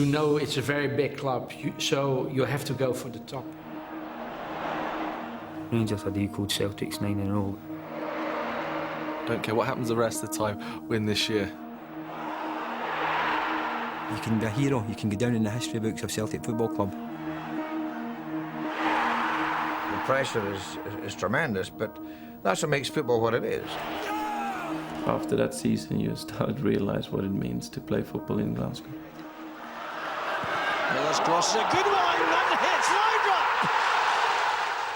You know it's a very big club, so you have to go for the top. Rangers had equalled Celtic's 9-0. Don't care what happens the rest of the time, win this year. You can be a hero, you can go down in the history books of Celtic Football Club. The pressure is tremendous, but that's what makes football what it is. After that season, you start to realise what it means to play football in Glasgow. Miller's cross is a good one, and hits Laudrup!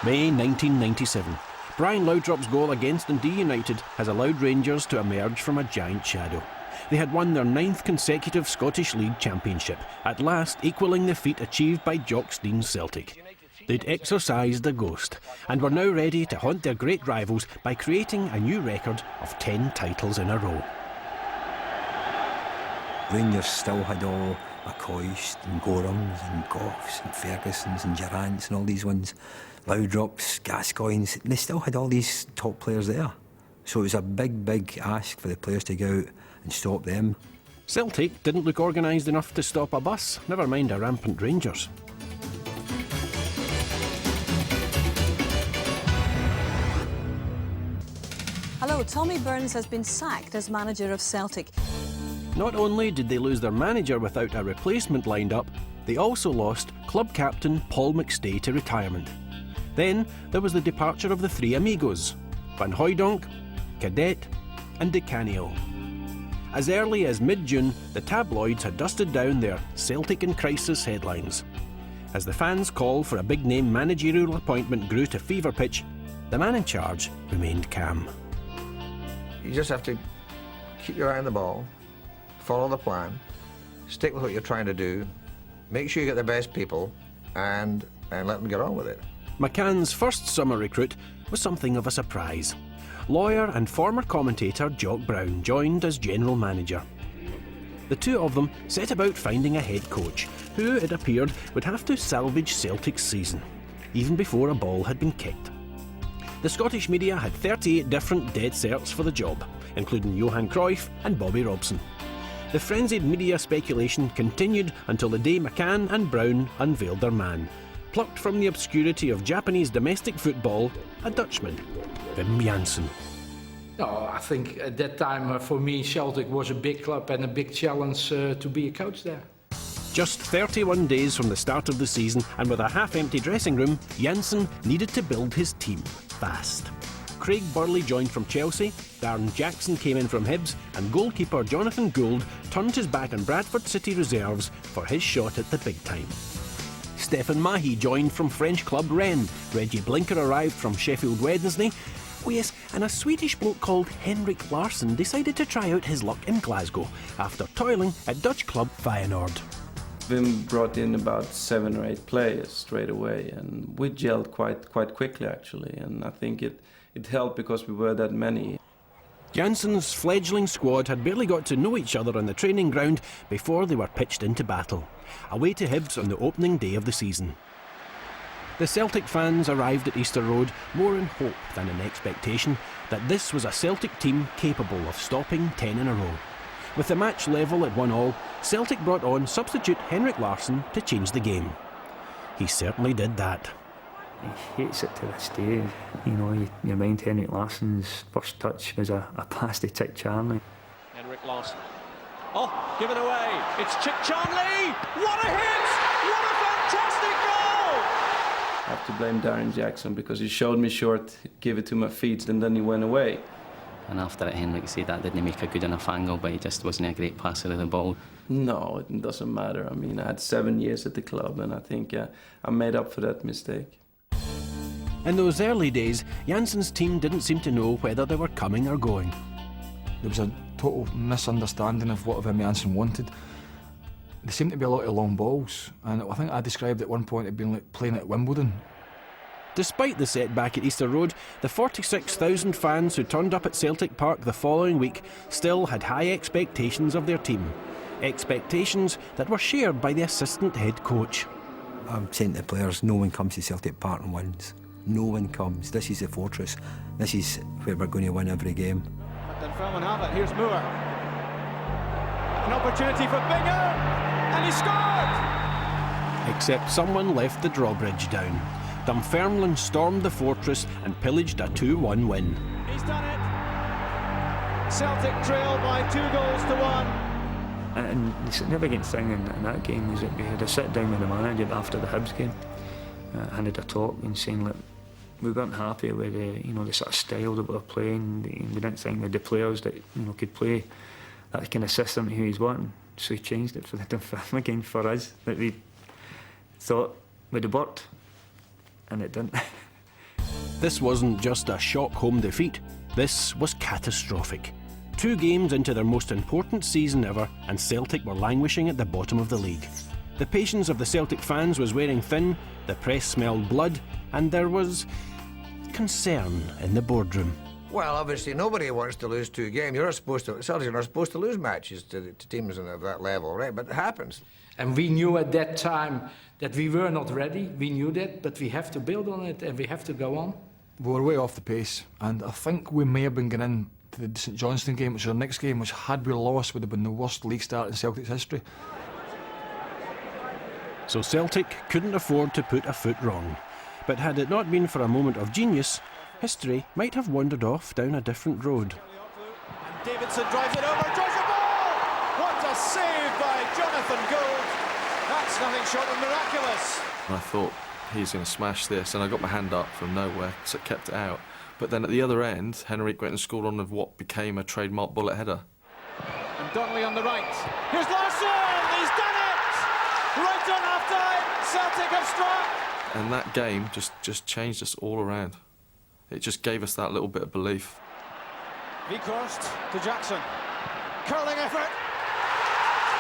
May 1997. Brian Laudrup's goal against Dundee United has allowed Rangers to emerge from a giant shadow. They had won their 9th consecutive Scottish League Championship, at last equalling the feat achieved by Jock Stein's Celtic. They'd exorcised the ghost and were now ready to haunt their great rivals by creating a new record of 10 titles in a row. Rangers still had all McCoist and Gorhams and Goffs and Fergusons and Durrants and all these ones, Laudrups, Gascoignes. They still had all these top players there. So it was a big, big ask for the players to go out and stop them. Celtic didn't look organised enough to stop a bus, never mind a rampant Rangers. Hello, Tommy Burns has been sacked as manager of Celtic. Not only did they lose their manager without a replacement lined up, they also lost club captain Paul McStay to retirement. Then there was the departure of the three amigos, Van Hooijdonk, Cadet and Di Canio. As early as mid-June, the tabloids had dusted down their Celtic in crisis headlines. As the fans' call for a big-name managerial appointment grew to fever pitch, the man in charge remained calm. You just have to keep your eye on the ball, follow the plan, stick with what you're trying to do, make sure you get the best people, and let them get on with it. McCann's first summer recruit was something of a surprise. Lawyer and former commentator Jock Brown joined as general manager. The two of them set about finding a head coach who, it appeared, would have to salvage Celtic's season, even before a ball had been kicked. The Scottish media had 38 different dead certs for the job, including Johan Cruyff and Bobby Robson. The frenzied media speculation continued until the day McCann and Brown unveiled their man, plucked from the obscurity of Japanese domestic football, a Dutchman, Wim Jansen. No, I think at that time for me Celtic was a big club and a big challenge to be a coach there. Just 31 days from the start of the season and with a half-empty dressing room, Jansen needed to build his team fast. Craig Burley joined from Chelsea, Darren Jackson came in from Hibs, and goalkeeper Jonathan Gould turned his back on Bradford City reserves for his shot at the big time. Stefan Mahi joined from French club Rennes, Reggie Blinker arrived from Sheffield Wednesday. Oh yes, and a Swedish bloke called Henrik Larsson decided to try out his luck in Glasgow after toiling at Dutch club Feyenoord. Wim brought in about 7 or 8 players straight away, and we gelled quite quickly actually, and I think it helped because we were that many. Jansen's fledgling squad had barely got to know each other on the training ground before they were pitched into battle, away to Hibs on the opening day of the season. The Celtic fans arrived at Easter Road more in hope than in expectation that this was a Celtic team capable of stopping 10 in a row. With the match level at 1-1, Celtic brought on substitute Henrik Larsson to change the game. He certainly did that. He hates it to this day. You know, you mind Henrik Larsson's first touch was a plastic tick Charlie. Henrik Larsson. Oh, given away. It's Chick Charlie. What a hit! What a fantastic goal! I have to blame Darren Jackson because he showed me short, gave it to my feet, and then he went away. And after it, Henrik said that didn't make a good enough angle, but he just wasn't a great passer of the ball. No, it doesn't matter. I mean, I had 7 years at the club, and I think I made up for that mistake. In those early days, Jansen's team didn't seem to know whether they were coming or going. There was a total misunderstanding of what Wim Jansen wanted. There seemed to be a lot of long balls, and I think I described at one point it being like playing at Wimbledon. Despite the setback at Easter Road, the 46,000 fans who turned up at Celtic Park the following week still had high expectations of their team. Expectations that were shared by the assistant head coach. I'm saying to the players, no one comes to Celtic Park and wins. No one comes. This is the fortress. This is where we're going to win every game. But then Feldman have it. Here's Moore. An opportunity for Bingham. and he scored! Except someone left the drawbridge down. Dunfermline stormed the fortress and pillaged a 2-1 win. He's done it. Celtic trail by 2-1. And the significant thing in that game was that we had a sit down with the manager after the Hibs game and had a talk and saying, look, we weren't happy with the sort of style that we were playing. We didn't think we had the players that could play that kind of system that he was wanting. So he changed it for the Dunfermline game for us that we thought would have worked, and it didn't. This wasn't just a shock home defeat. This was catastrophic. 2 games into their most important season ever, and Celtic were languishing at the bottom of the league. The patience of the Celtic fans was wearing thin, the press smelled blood, and there was concern in the boardroom. Well, obviously, nobody wants to lose 2 games. Celtic are not supposed to lose matches to teams of that level, right? But it happens. And we knew at that time that we were not ready. We knew that, but we have to build on it and we have to go on. We were way off the pace, and I think we may have been getting into the St Johnstone game, which was our next game, which had we lost would have been the worst league start in Celtic's history. So Celtic couldn't afford to put a foot wrong. But had it not been for a moment of genius, history might have wandered off down a different road. And Davidson drives it over, drives the ball! What a save by Jonathan Gould! That's nothing short of miraculous. I thought, he's going to smash this, and I got my hand up from nowhere, so it kept it out. But then at the other end, Henrique went and scored on of what became a trademark bullet header. And Donnelly on the right. Here's Larsson! He's done it! Right on half-time, Celtic have struck! And that game just changed us all around. It just gave us that little bit of belief. Vikhorst to Jackson. Curling effort.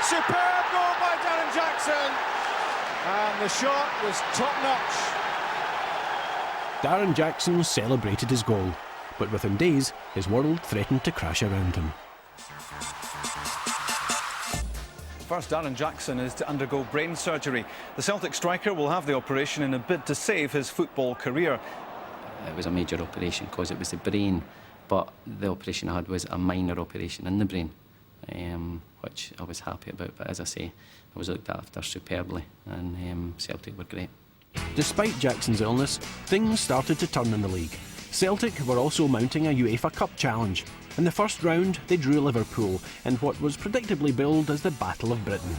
Superb goal by Darren Jackson. And the shot was top-notch. Darren Jackson celebrated his goal, but within days, his world threatened to crash around him. First, Darren Jackson is to undergo brain surgery. The Celtic striker will have the operation in a bid to save his football career. It was a major operation because it was the brain, but the operation I had was a minor operation in the brain, which I was happy about. But as I say, I was looked after superbly, and Celtic were great. Despite Jackson's illness, things started to turn in the league. Celtic were also mounting a UEFA Cup challenge. In the first round, they drew Liverpool in what was predictably billed as the Battle of Britain.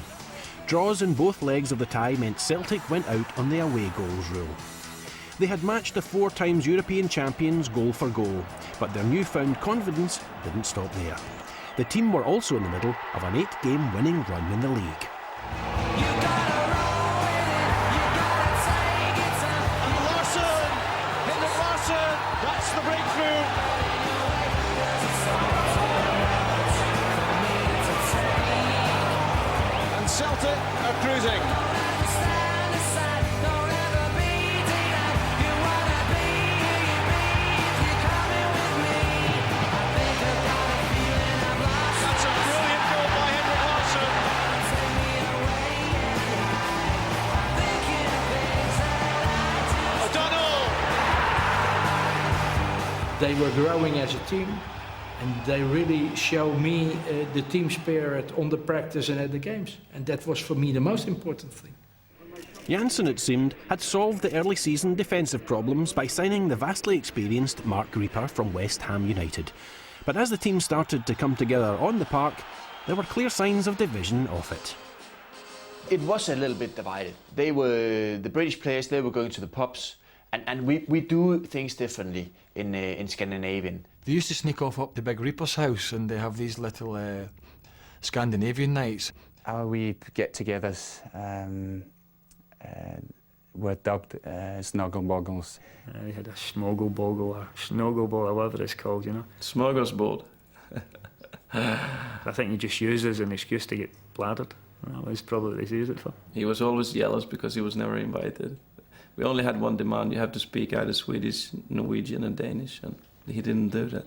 Draws in both legs of the tie meant Celtic went out on the away goals rule. They had matched the 4 times European champions goal for goal, but their newfound confidence didn't stop there. The team were also in the middle of an 8-game winning run in the league. That's the breakthrough. And Celtic are cruising. That's a brilliant goal by Henrik Larsson. O'Donnell. They were growing as a team, and they really showed me the team spirit on the practice and at the games. And that was for me the most important thing. Jansen, it seemed, had solved the early season defensive problems by signing the vastly experienced Mark Reaper from West Ham United. But as the team started to come together on the park, there were clear signs of division off it. It was a little bit divided. The British players, they were going to the pubs, and we do things differently in Scandinavian. They used to sneak off up to Big Reaper's house, and they have these little Scandinavian nights. We get-togethers were dubbed snuggle boggles. They had a smoggle boggle or snoggle ball, or whatever it's called, you know. Smorgasbord. I think you just use it as an excuse to get bladdered. That was probably what they used it for. He was always jealous because he was never invited. We only had one demand: you have to speak either Swedish, Norwegian and Danish, and he didn't do that.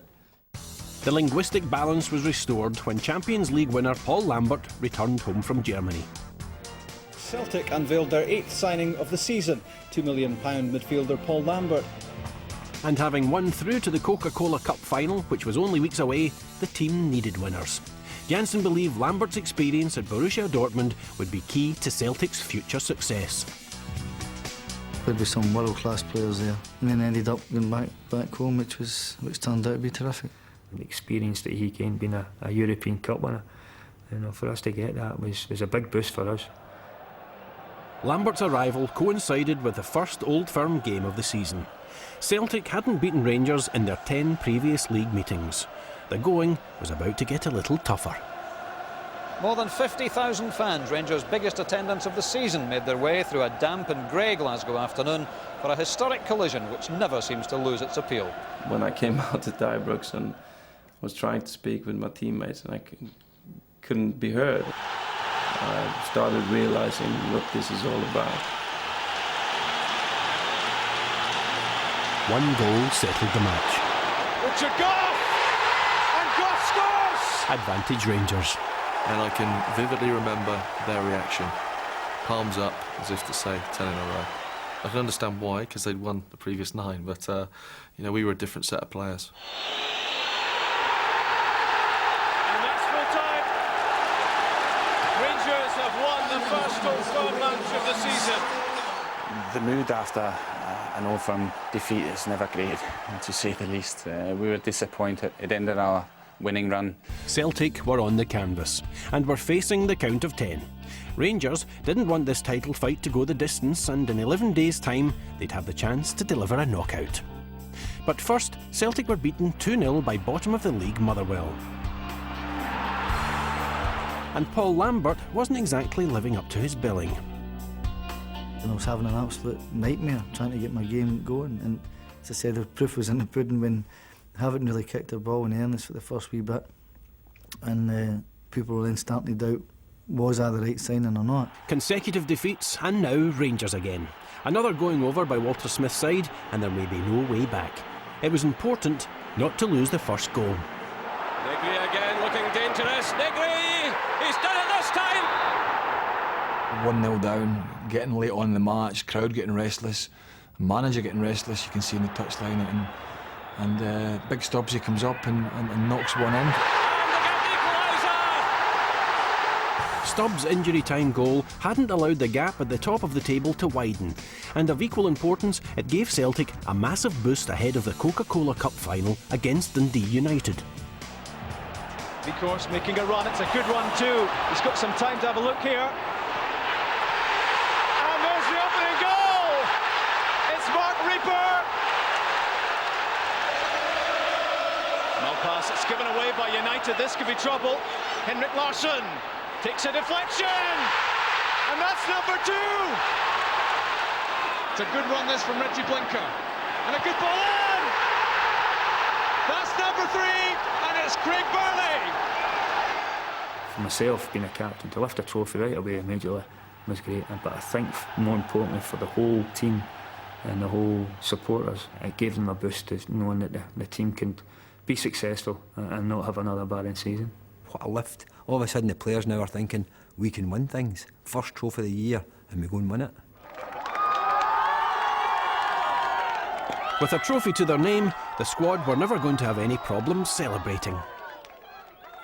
The linguistic balance was restored when Champions League winner Paul Lambert returned home from Germany. Celtic unveiled their 8th signing of the season, £2 million midfielder Paul Lambert. And having won through to the Coca-Cola Cup final, which was only weeks away, the team needed winners. Jansen believed Lambert's experience at Borussia Dortmund would be key to Celtic's future success. Played with some world-class players there, and then ended up going back home, which turned out to be terrific. The experience that he gained being a European Cup winner, for us to get that was a big boost for us. Lambert's arrival coincided with the first Old Firm game of the season. Celtic hadn't beaten Rangers in their 10 previous league meetings. The going was about to get a little tougher. More than 50,000 fans, Rangers' biggest attendance of the season, made their way through a damp and grey Glasgow afternoon for a historic collision which never seems to lose its appeal. When I came out at Ibrox and was trying to speak with my teammates and I couldn't be heard, I started realizing what this is all about. One goal settled the match. Richard Goff! And Goff scores! Advantage Rangers. And I can vividly remember their reaction. Palms up, as if to say, 10 in a row. I can understand why, because they'd won the previous 9, but we were a different set of players. And that's full time. Rangers have won the first Old Firm match of the season. The mood after an Old Firm defeat is never great, to say the least. We were disappointed. It ended our winning run. Celtic were on the canvas and were facing the count of 10. Rangers didn't want this title fight to go the distance, and in 11 days' time they'd have the chance to deliver a knockout. But first, Celtic were beaten 2-0 by bottom of the league Motherwell. And Paul Lambert wasn't exactly living up to his billing. I was having an absolute nightmare trying to get my game going, and as I said, the proof was in the pudding when I haven't really kicked a ball in earnest for the first wee bit, and people were then starting to doubt, was I the right signing or not? Consecutive defeats, and now Rangers again. Another going over by Walter Smith's side, and there may be no way back. It was important not to lose the first goal. Negri again looking dangerous. Negri! He's done it this time! 1-0 down, getting late on in the match, crowd getting restless, manager getting restless, you can see in the touchline, and Big Stubbsy comes up and knocks one in. Stubbs' injury time goal hadn't allowed the gap at the top of the table to widen, and of equal importance, it gave Celtic a massive boost ahead of the Coca-Cola Cup final against Dundee United. Vicourse making a run, it's a good run too. He's got some time to have a look here. And there's the opening goal! It's Mark Reaper! No pass, it's given away by United, this could be trouble. Henrik Larsson takes a deflection! And that's number 2! It's a good run this from Reggie Blinker. And a good ball in! That's number 3, and it's Craig Burley! For myself, being a captain, to lift a trophy right away immediately was great, but I think more importantly for the whole team and the whole supporters, it gave them a boost to knowing that the team can be successful and not have another barren season. What a lift. All of a sudden the players now are thinking, we can win things. First trophy of the year, and we go and win it. With a trophy to their name, the squad were never going to have any problems celebrating.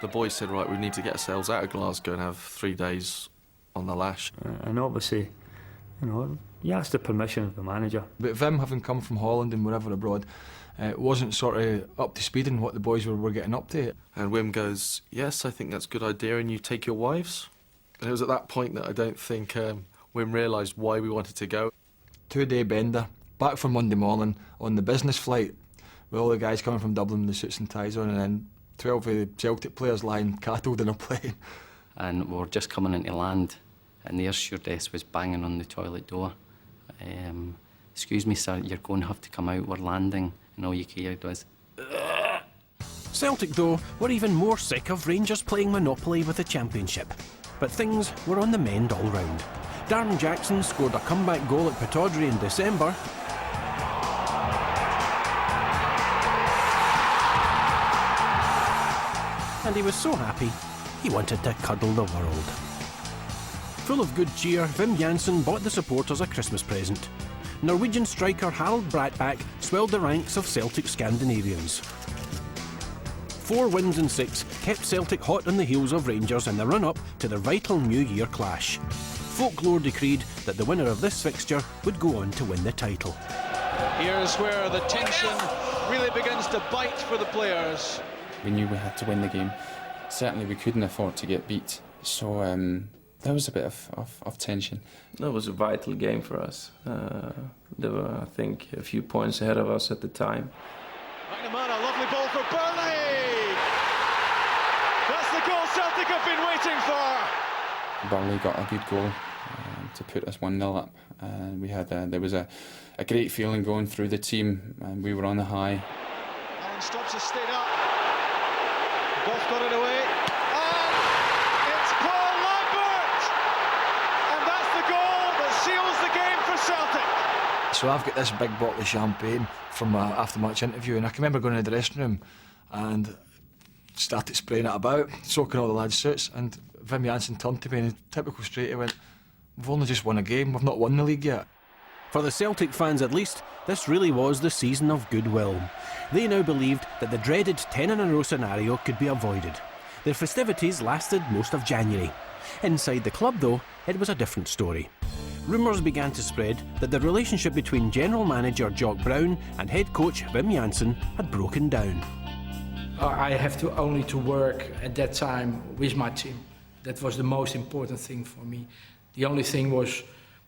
The boys said, right, we need to get ourselves out of Glasgow and have 3 days on the lash. And obviously, you asked the permission of the manager. But Wim, having come from Holland and wherever abroad, wasn't sort of up to speed in what the boys were getting up to. And Wim goes, yes, I think that's a good idea, and you take your wives? And it was at that point that I don't think Wim realised why we wanted to go. 2-day bender, back for Monday morning on the business flight, with all the guys coming from Dublin with the suits and ties on, and then 12 of the Celtic players lying cattled in a plane. And we were just coming into land, and the air stewardess was banging on the toilet door. Excuse me, sir, you're going to have to come out, we're landing. And all you heard was... Ugh. Celtic, though, were even more sick of Rangers playing Monopoly with the Championship. But things were on the mend all round. Darren Jackson scored a comeback goal at Pittodrie in December. And he was so happy, he wanted to cuddle the world. Full of good cheer, Wim Jansen bought the supporters a Christmas present. Norwegian striker Harald Bratbakk swelled the ranks of Celtic Scandinavians. 4 wins in 6 kept Celtic hot on the heels of Rangers in the run-up to their vital New Year clash. Folklore decreed that the winner of this fixture would go on to win the title. Here's where the tension really begins to bite for the players. We knew we had to win the game. Certainly we couldn't afford to get beat. So there was a bit of tension. That was a vital game for us. There were, I think, a few points ahead of us at the time. McNamara, lovely ball for Burnley! That's the goal Celtic have been waiting for! Burnley got a good goal to put us 1-0 up. We had there was a great feeling going through the team, and we were on the high. Allen stops has stayed up. Goff got it away. And it's Paul Lambert! And that's the goal that seals the game for Celtic. So I've got this big bottle of champagne from my after-match interview, and I can remember going into the dressing room and started spraying it about, soaking all the lads' suits, and Wim Jansen turned to me and in typical straight, he went, "We've only just won a game, we've not won the league yet." For the Celtic fans at least, this really was the season of goodwill. They now believed that the dreaded 10-in-a-row scenario could be avoided. Their festivities lasted most of January. Inside the club, though, it was a different story. Rumours began to spread that the relationship between general manager Jock Brown and head coach Wim Jansen had broken down. I have to only to work at that time with my team. That was the most important thing for me. The only thing was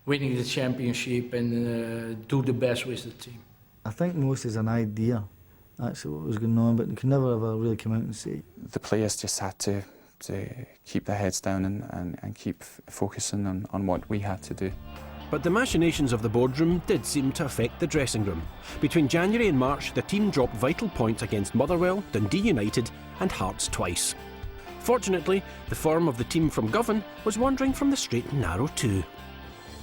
winning the championship and do the best with the team. I think most is an idea, actually, what was going on, but you can never ever really come out and say. The players just had to keep their heads down and keep focusing on what we had to do. But the machinations of the boardroom did seem to affect the dressing room. Between January and March, the team dropped vital points against Motherwell, Dundee United and Hearts twice. Fortunately, the form of the team from Govan was wandering from the straight and narrow too.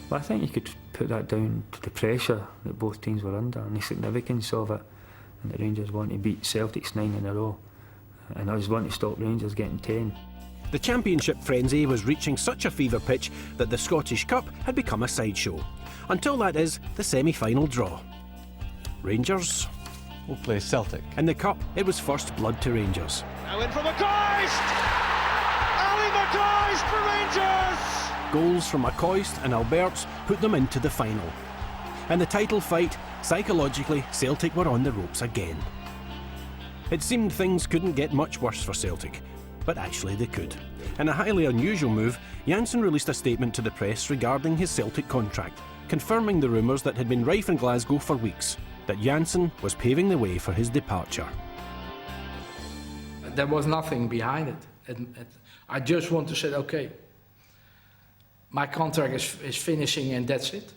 Well, I think you could put that down to the pressure that both teams were under and the significance of it. And the Rangers want to beat Celtic's 9 in a row, and us want to stop Rangers getting 10. The championship frenzy was reaching such a fever pitch that the Scottish Cup had become a sideshow. Until that is the semi-final draw. Rangers will play Celtic. In the Cup, it was first blood to Rangers. Now in from McCoist! Ali McCoist for Rangers! Goals from McCoist and Alberts put them into the final. In the title fight, psychologically, Celtic were on the ropes again. It seemed things couldn't get much worse for Celtic, but actually they could. In a highly unusual move, Jansen released a statement to the press regarding his Celtic contract, confirming the rumours that had been rife in Glasgow for weeks, that Jansen was paving the way for his departure. There was nothing behind it. I just want to say, okay, my contract is finishing and that's it.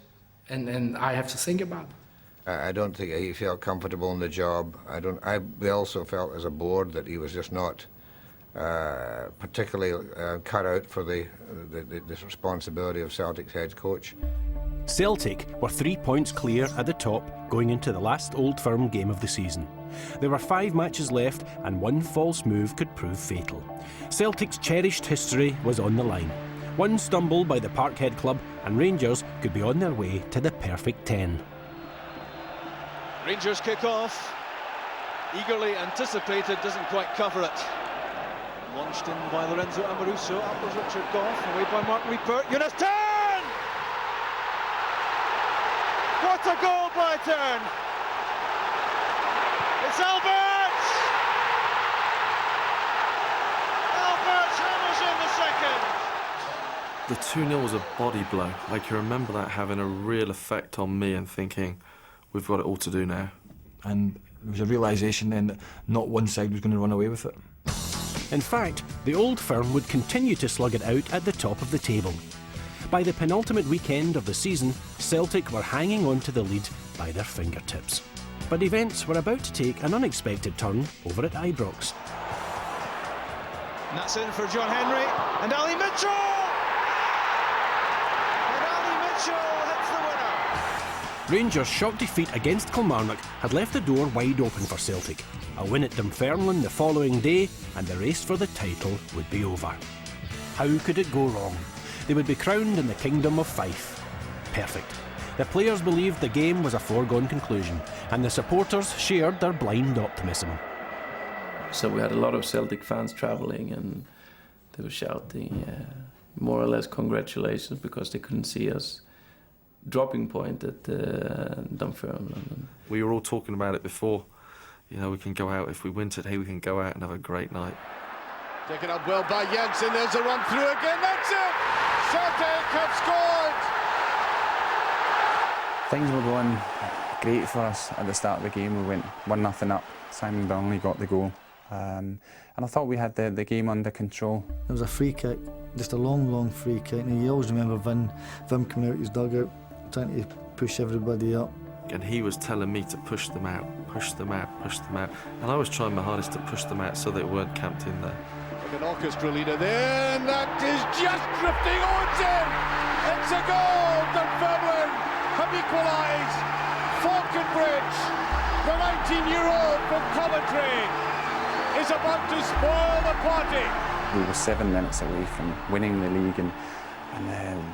And I have to think about it. I don't think he felt comfortable in the job. They also felt as a board that he was just not particularly cut out for this responsibility of Celtic's head coach. Celtic were 3 points clear at the top going into the last Old Firm game of the season. There were 5 matches left and one false move could prove fatal. Celtic's cherished history was on the line. One stumble by the Parkhead club and Rangers could be on their way to the perfect 10. Rangers kick off. Eagerly anticipated, doesn't quite cover it. Launched in by Lorenzo Amoruso, up was Richard Goff, away by Mark Rupert. Eunice Turn! What a goal by Turn! It's Alberts! Alberts hammers in the second! The 2-0 was a body blow. I can remember that having a real effect on me and thinking, we've got it all to do now. And there was a realisation then that not one side was going to run away with it. In fact, the Old Firm would continue to slug it out at the top of the table. By the penultimate weekend of the season, Celtic were hanging on to the lead by their fingertips. But events were about to take an unexpected turn over at Ibrox. And that's in for John Henry, and Ali Mitchell! And Ali Mitchell hits the winner! Rangers' shock defeat against Kilmarnock had left the door wide open for Celtic. A win at Dunfermline the following day, and the race for the title would be over. How could it go wrong? They would be crowned in the Kingdom of Fife. Perfect. The players believed the game was a foregone conclusion, and the supporters shared their blind optimism. So we had a lot of Celtic fans traveling, and they were shouting more or less congratulations because they couldn't see us dropping point at Dunfermline. We were all talking about it before. You know, we can go out, if we win today, we can go out and have a great night. Taken up well by Jansen, there's a run through again, that's it! Celtic have scored! Things were going great for us at the start of the game. We went 1-0 up. Simon Burnley got the goal. And I thought we had the game under control. There was a free kick, just a long free kick. And you always remember Wim coming out his dugout, trying to push everybody up. And he was telling me to push them out, push them out, push them out. And I was trying my hardest to push them out so they weren't camped in there. Like an orchestra leader there, and that is just drifting. Oh, it's in! It's a goal! Dunfermline have equalised. Falconbridge, the 19-year-old from Coventry, is about to spoil the party. We were 7 minutes away from winning the league, and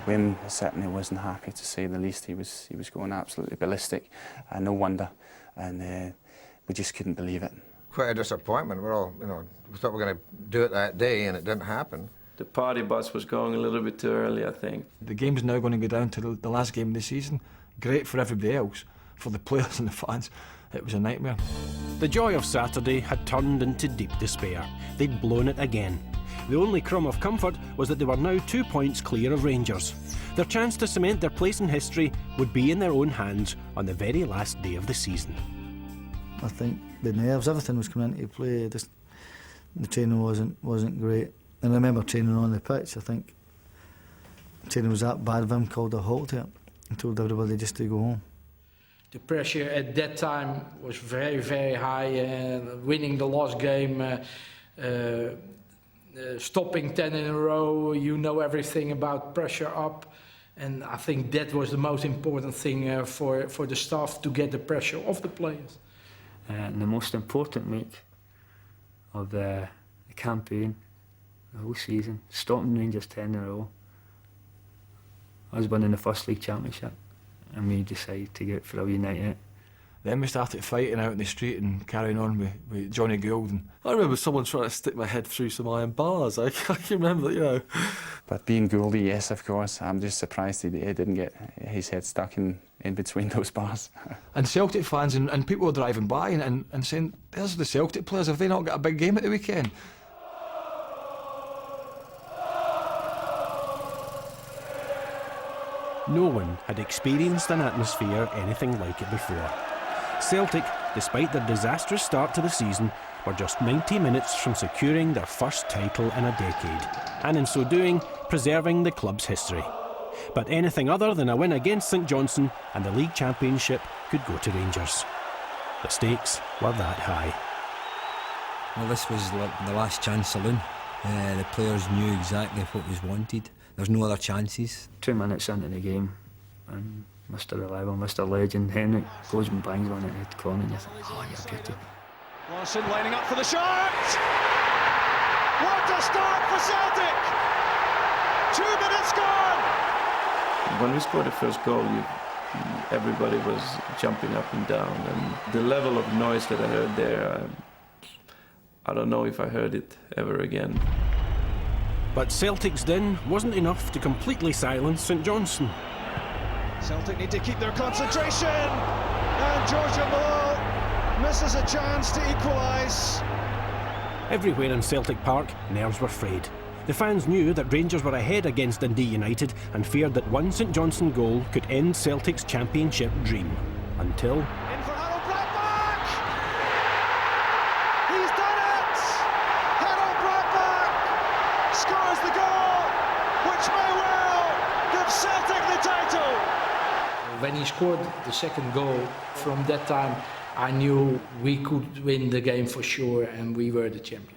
Wim certainly wasn't happy, to say the least. He was going absolutely ballistic, no wonder, and we just couldn't believe it. Quite a disappointment. We're all, we thought we were going to do it that day, and it didn't happen. The party bus was going a little bit too early, I think. The game's now going to go down to the last game of the season. Great for everybody else. For the players and the fans, it was a nightmare. The joy of Saturday had turned into deep despair. They'd blown it again. The only crumb of comfort was that they were now 2 points clear of Rangers. Their chance to cement their place in history would be in their own hands on the very last day of the season. I think the nerves, everything was coming into play. Just the training wasn't great. And I remember training on the pitch. I think training was that bad. Wim called a halt to it and told everybody just to go home. The pressure at that time was very high. Winning the last game, stopping 10 in a row, you know everything about pressure up. And I think that was the most important thing for the staff, to get the pressure off the players. And the most important week of the campaign, the whole season, stopping Rangers 10 in a row. I was winning the First League Championship, and we decided to get for a wee night out. Then we started fighting out in the street and carrying on with Johnny Gould. And I remember someone trying to stick my head through some iron bars. I can remember, But being Gouldy, yes, of course, I'm just surprised he didn't get his head stuck in between those bars. And Celtic fans and people were driving by and saying, there's the Celtic players, have they not got a big game at the weekend? No one had experienced an atmosphere anything like it before. Celtic, despite their disastrous start to the season, were just 90 minutes from securing their first title in a decade, and in so doing, preserving the club's history. But anything other than a win against St Johnstone and the league championship could go to Rangers. The stakes were that high. Well, this was the last chance saloon. The players knew exactly what was wanted. There's no other chances. 2 minutes into the game, and Mr. Reliable, Mr. Legend, Henrik goes and bangs one at the corner, and you think, oh, you're beauty. Larson lining up for the shot! What a start for Celtic! 2 minutes gone! When we scored the first goal, everybody was jumping up and down, and the level of noise that I heard there, I don't know if I heard it ever again. But Celtic's din wasn't enough to completely silence St Johnstone. Celtic need to keep their concentration, and Georgia Ball misses a chance to equalise. Everywhere in Celtic Park, nerves were frayed. The fans knew that Rangers were ahead against Dundee United and feared that one St Johnstone goal could end Celtic's championship dream. Until... In for Harold Bradback! He's done it! Harold Bradback scores the goal, which may well give Celtic the title. When he scored the second goal, from that time I knew we could win the game for sure, and we were the champion.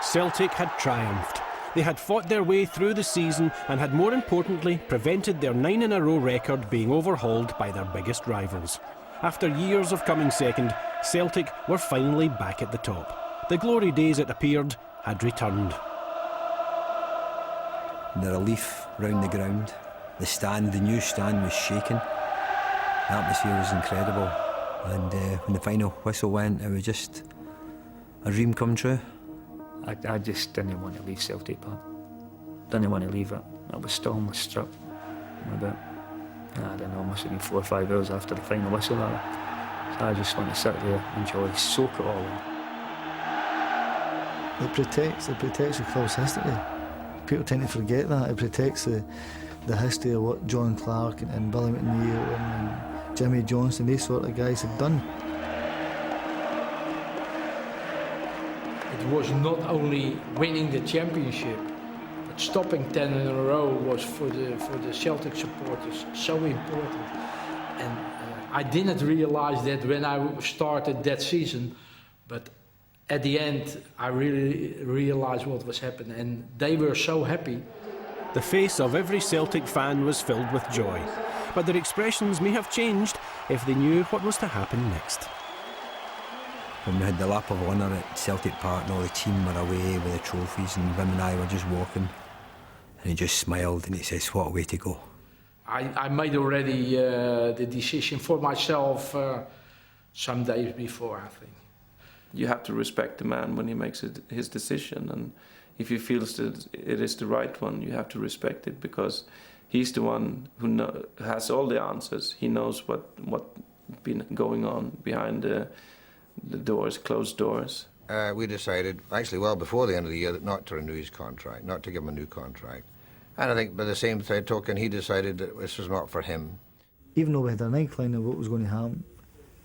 Celtic had triumphed. They had fought their way through the season and had, more importantly, prevented their 9-in-a-row record being overhauled by their biggest rivals. After years of coming second, Celtic were finally back at the top. The glory days, it appeared, had returned. The relief round the ground, the new stand was shaking. The atmosphere was incredible, and when the final whistle went, it was just a dream come true. I just didn't want to leave Celtic Park. Didn't want to leave it. I was storm was struck about, I don't know, must have been 4 or 5 hours after the final whistle. So I just want to sit there, enjoy, soak it all in. It protects the club's history. People tend to forget that. It protects the history of what John Clark and Billy McNeil and Jimmy Johnson, these sort of guys had done. It was not only winning the championship, but stopping 10 in a row was for the Celtic supporters so important. And I didn't realize that when I started that season, but at the end I really realized what was happening, and they were so happy. The face of every Celtic fan was filled with joy, but their expressions may have changed if they knew what was to happen next. When we had the lap of honour at Celtic Park and all the team were away with the trophies and Wim and I were just walking, and he just smiled and he says, what a way to go. I made already the decision for myself some days before, I think. You have to respect the man when he makes his decision, and if he feels that it is the right one, you have to respect it, because he's the one who has all the answers. He knows what's been going on behind the doors, closed doors. We decided, actually well before the end of the year, that not to renew his contract, not to give him a new contract. And I think by the same token, he decided that this was not for him. Even though we had an inkling of what was going to happen,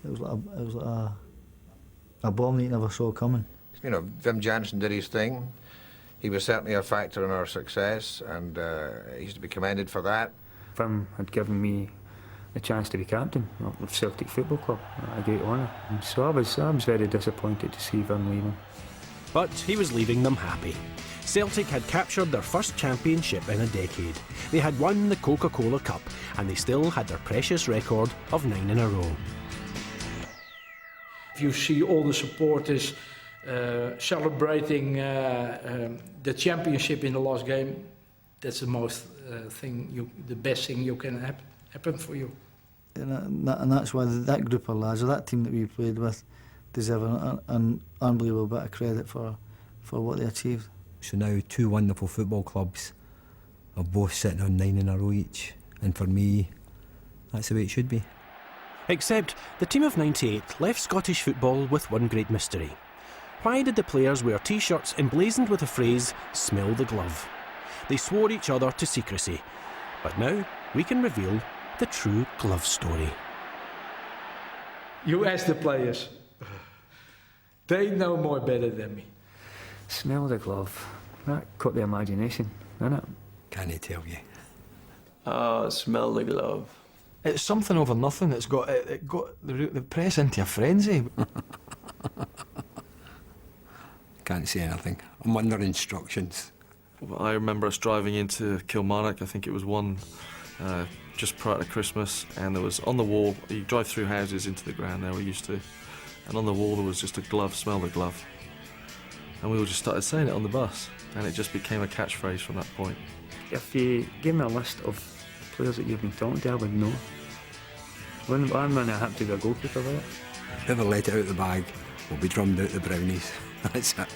it was like a bomb that you never saw coming. You know, Wim Jansen did his thing. He was certainly a factor in our success, and he's to be commended for that. Wim had given me the chance to be captain of Celtic Football Club, a great honour. And so I was very disappointed to see Wim leaving. But he was leaving them happy. Celtic had captured their first championship in a decade. They had won the Coca-Cola Cup, and they still had their precious record of 9 in a row. If you see all the supporters celebrating the championship in the last game, that's the most the best thing you can happen for you. And that's why that group of lads, or that team that we played with, deserve an unbelievable bit of credit for what they achieved. So now 2 wonderful football clubs are both sitting on 9 in a row each, and for me, that's the way it should be. Except the team of '98 left Scottish football with one great mystery. Why did the players wear T-shirts emblazoned with the phrase, "Smell the glove"? They swore each other to secrecy. But now we can reveal the true glove story. You ask the players. They know more better than me. Smell the glove. That caught the imagination, didn't it? Can I tell you? Smell the glove. It's something over nothing. It got the press into a frenzy. Can't say anything. I'm under instructions. Well, I remember us driving into Kilmarnock. I think it was one just prior to Christmas, and there was on the wall. You drive through houses into the ground there, we used to, and on the wall there was just a glove. Smell the glove. And we all just started saying it on the bus, and it just became a catchphrase from that point. If you give me a list of players that you've been talking to, I would know. I'm going to have to be a goalkeeper with it. Whoever let it out the bag will be drummed out the brownies. That's it.